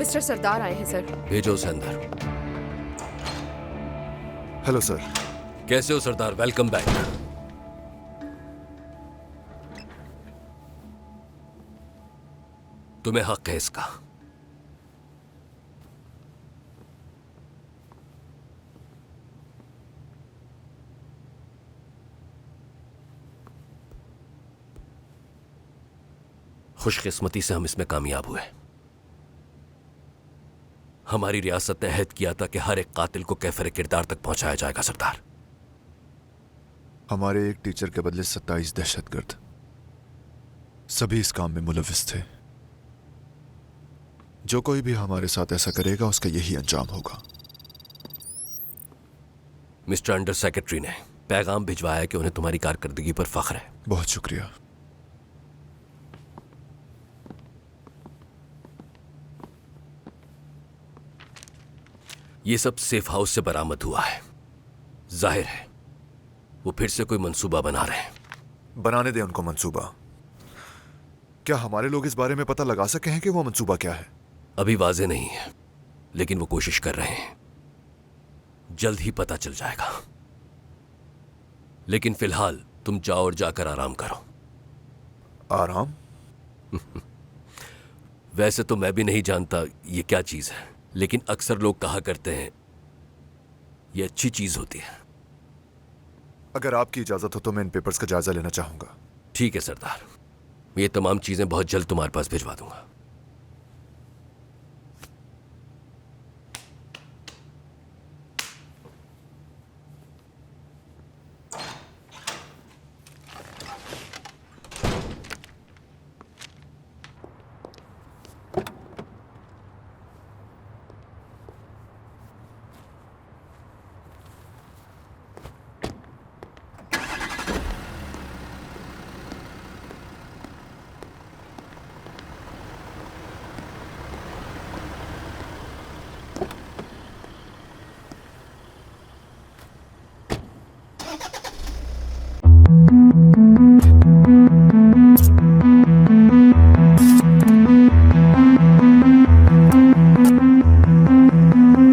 Mister सरदार आए हैं sir. भेजो उसे अंदर। Hello sir. कैसे हो सरदार? Welcome back. तुम्हें हक है इसका। खुशकिस्मती से हम इसमें कामयाब हुए। हमारी रियासत ने अहद किया था कि हर एक कातिल को कैफरे किरदार तक पहुंचाया जाएगा सरदार। हमारे एक टीचर के बदले 27 दहशतगर्द, सभी इस काम में मुलविस थे। जो कोई भी हमारे साथ ऐसा करेगा उसका यही अंजाम होगा। मिस्टर अंडर सेक्रेटरी ने पैगाम भिजवाया कि उन्हें तुम्हारी कारकर्दगी पर फख्र है। बहुत शुक्रिया। ये सब सेफ हाउस से बरामद हुआ है। जाहिर है वो फिर से कोई मंसूबा बना रहे हैं। बनाने दें उनको मंसूबा। क्या हमारे लोग इस बारे में पता लगा सके हैं कि वो मंसूबा क्या है? अभी वाजे नहीं है, लेकिन वो कोशिश कर रहे हैं। जल्द ही पता चल जाएगा। लेकिन फिलहाल तुम जाओ और जाकर आराम करो। आराम? वैसे तो मैं भी नहीं जानता ये क्या चीज है, लेकिन अक्सर लोग कहा करते हैं ये अच्छी चीज होती है। अगर आपकी इजाजत हो तो मैं इन पेपर्स का जायजा लेना चाहूंगा। ठीक है सरदार, ये तमाम चीजें बहुत जल्द तुम्हारे पास भिजवा दूंगा।